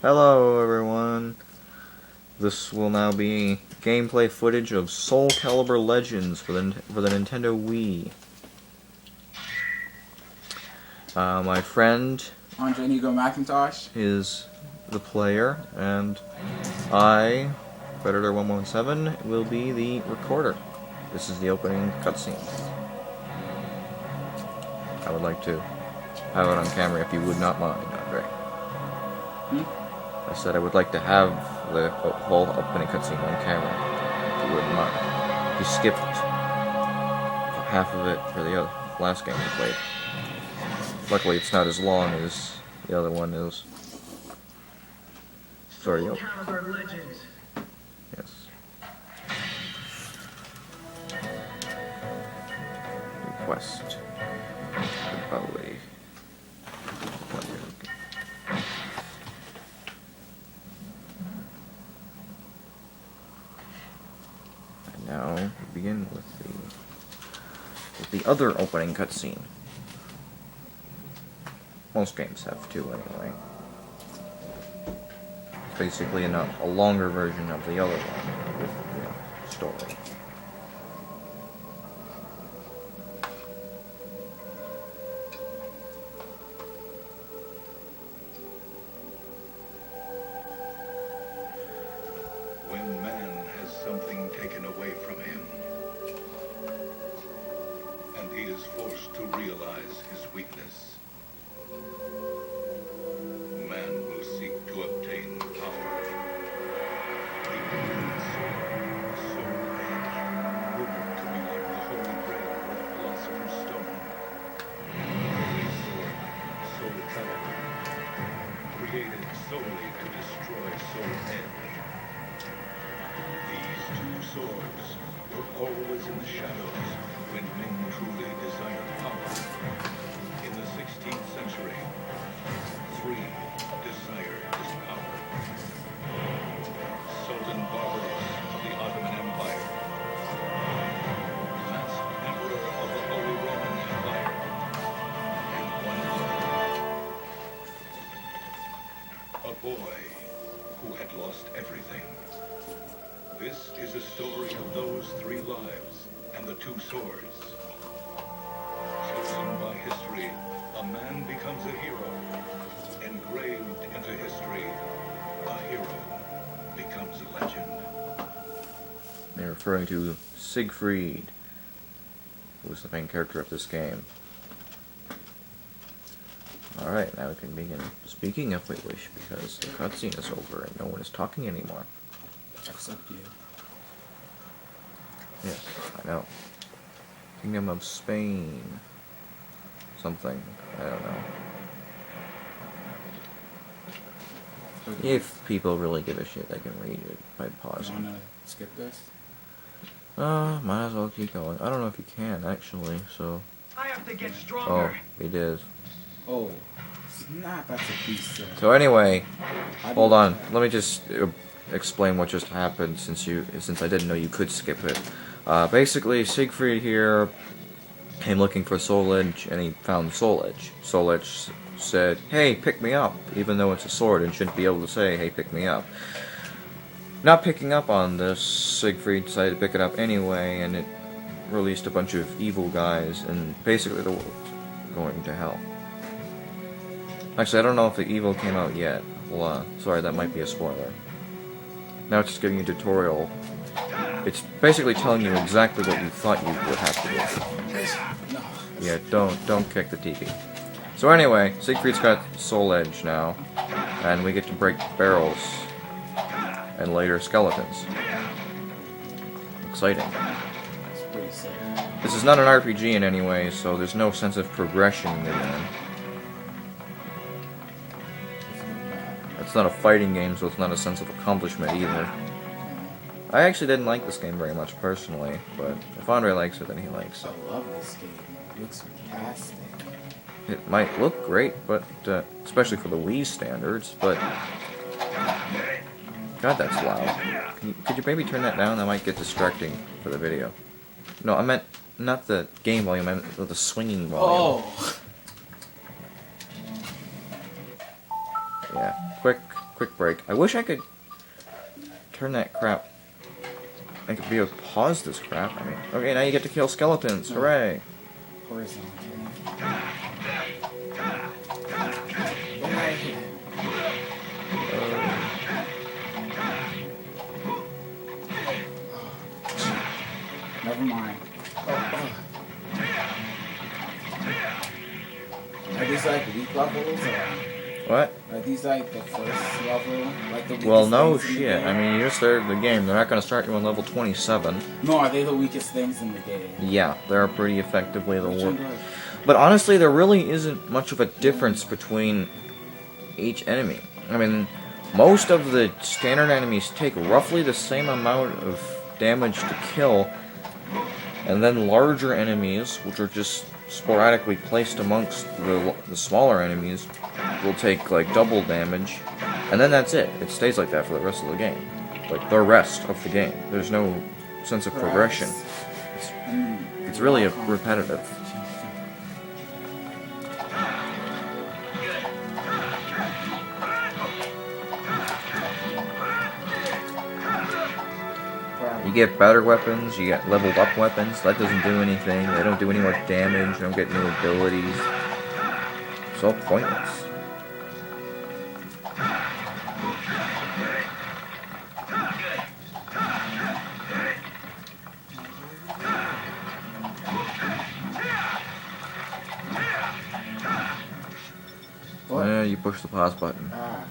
Hello everyone. This will now be gameplay footage of Soul Calibur Legends for the Nintendo Wii. My friend Andre Nigo Macintosh is the player, and I, Predator117, will be the recorder. This is the opening cutscene. I would like to have it on camera if you would not mind, Andre. I said I would like to have the whole opening cutscene on camera, if you wouldn't mind. You skipped half of it for the last game we played. Luckily, it's not as long as the other one is. Sorry, Soul Calibur Legends. Yes. Request. Probably. And now we begin with the other opening cutscene. Most games have two anyway. It's basically a longer version of the other one with story. When man has something taken away from him, and he is forced to realize his weakness, man will seek to obtain power. The infinite soul edge, rumored to be like the holy grail or the philosopher's stone. Holy sword, Soul Calibur, created solely to destroy soul edge. These two swords were always in the shadows when men truly desired power. In the 16th century, three desired this power. Sultan Barbaros of the Ottoman Empire, last emperor of the Holy Roman Empire, and one other. A boy who had lost everything. This is a story of those three lives and the two swords. Chosen by history, a man becomes a hero. Engraved into history, a hero becomes a legend. They're referring to Siegfried, who is the main character of this game. Alright, now we can begin speaking if we wish, because the cutscene is over and no one is talking anymore. except you. Yes, I know. Kingdom of Spain. Something. I don't know. If people really give a shit, they can read it by You pausing. wanna skip this? Might as well keep going. I don't know if you can, actually, so... I have to get Oh, stronger. it is. Oh, snap! That's a piece. So anyway, How do hold you- on. Let me just explain what just happened, since I didn't know you could skip it. Basically, Siegfried here came looking for Soul Edge, and he found Soul Edge. Soul Edge said, "Hey, pick me up," even though it's a sword and shouldn't be able to say, "Hey, pick me up." Not picking up on this, Siegfried decided to pick it up anyway, and it released a bunch of evil guys, and basically the world's going to hell. Actually, I don't know if the evil came out yet. Well, sorry, that might be a spoiler. Now it's just giving you a tutorial. It's basically telling you exactly what you thought you would have to do. No. Yeah, don't kick the TV. So anyway, Siegfried's got Soul Edge now, and we get to break barrels, and later skeletons. Exciting. It's pretty sick. This is not an RPG in any way, so there's no sense of progression in the game. It's not bad. It's not a fighting game, so it's not a sense of accomplishment either. I actually didn't like this game very much personally, but if Andre likes it, then he likes it. I love this game. It looks fantastic. It might look great, but especially for the Wii standards, but God, that's loud. Could you maybe turn that down? That might get distracting for the video. No, I meant not the game volume, I meant the swinging volume. Oh! Yeah. quick break. I wish I could turn that crap. I could be able to pause this crap. I mean, okay, now you get to kill skeletons. Hooray! Horizontal. When I hit him. Never mind. Oh. Are these like weak levels or What? are these like the first level? Like the weakest Well, no things in the shit. game? I mean, you just started the game. They're not going to start you on level 27. No, are they the weakest things in the game? Yeah, they're pretty effectively the Which worst. one do I- But honestly, there really isn't much of a difference between each enemy. I mean, most of the standard enemies take roughly the same amount of damage to kill, and then larger enemies, which are just sporadically placed amongst the smaller enemies, will take like double damage, and then that's it. It stays like that for the rest of the game. Like the rest of the game. There's no sense of progression. It's really repetitive. You get better weapons, you get leveled up weapons. That doesn't do anything. They don't do any more damage. You don't get new abilities. It's all pointless. What? Yeah, you push the pause button. Ah.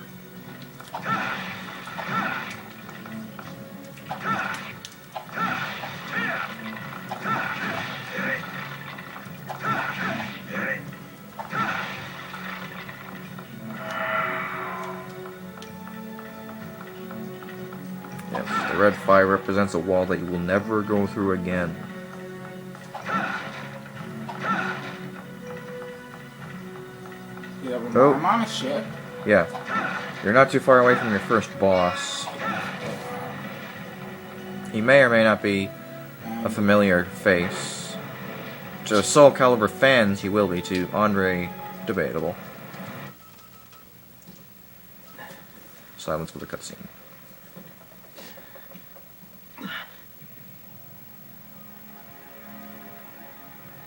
Yes, the red fire represents a wall that you will never go through again. Yeah, but Oh. I'm on a ship. Yeah, you're not too far away from your first boss. He may or may not be a familiar face. To Soul Calibur fans, he will be. To Andre, debatable. Silence for the cutscene.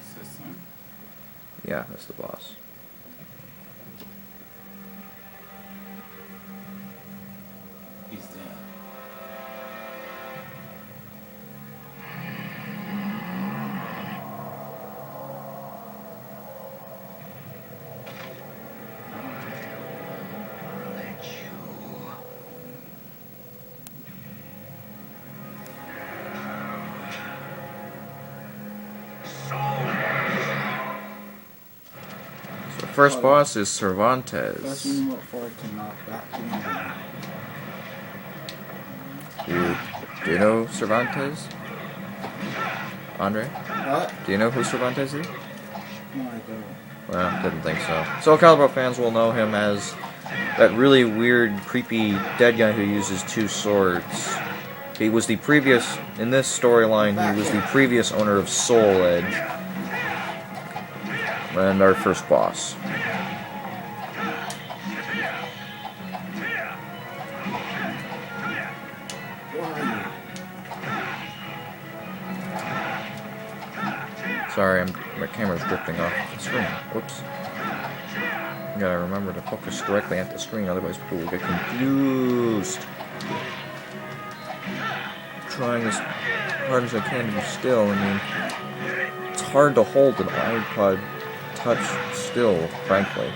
System. Yeah, that's the boss. He's dead. Let you. So the first boss is That's Cervantes. when you look forward to knock back in. Do you know Cervantes? Andre? What? Do you know who Cervantes is? No, I don't. Well, didn't think so. Soul Calibur fans will know him as that really weird, creepy dead guy who uses two swords. He was the previous, in this storyline, he was the previous owner of Soul Edge. And our first boss. Where are you? Sorry, my camera's drifting off the screen. Whoops. You gotta remember to focus directly at the screen, otherwise people will get confused. Trying as hard as I can to be still. I mean, it's hard to hold an iPod Touch still, frankly.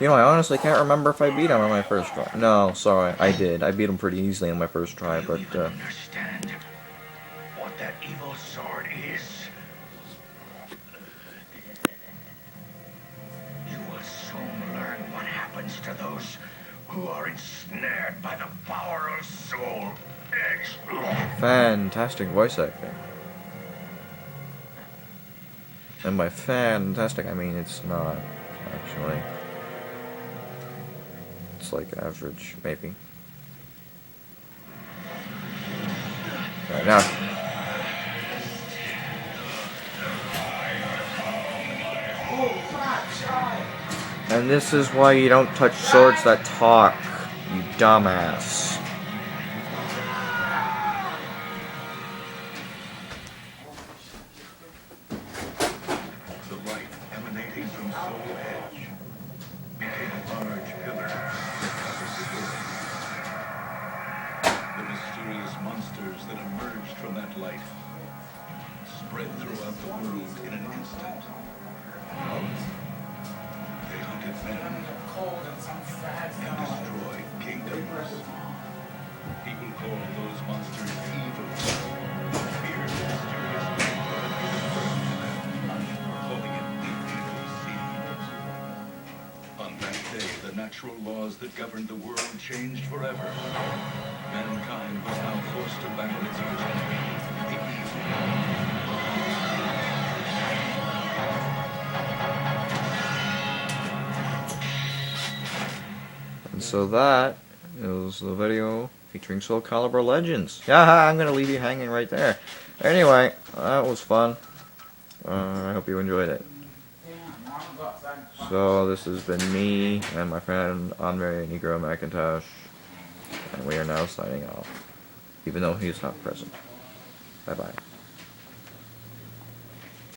You know, I honestly can't remember if I beat him on my first try. No, sorry, I did. I beat him pretty easily on my first try, but Understand what that evil sword is. You will soon learn what happens to those who are ensnared by the power of Soul Edge. fantastic voice acting. And by fantastic, I mean it's not, actually. It's like average, maybe. Alright, now. Oh, crap, shot! And this is why you don't touch swords that talk, you dumbass. The light emanating from Soul Edge became a large pillar that covered the world. The mysterious monsters that emerged from that light spread throughout the world in an instant. They hunted men and destroyed kingdoms. People call those monsters evil. Fear the mysterious light that had given birth to them, calling it the evil seed. On that day, the natural laws that governed the world changed forever. Mankind was now forced to battle its arch enemy, the evil. And so that is the video featuring Soul Calibur Legends. Yeah, I'm gonna leave you hanging right there. Anyway, that was fun. I hope you enjoyed it. So this has been me and my friend Andre Negro McIntosh, and we are now signing off, even though he's not present. Bye bye.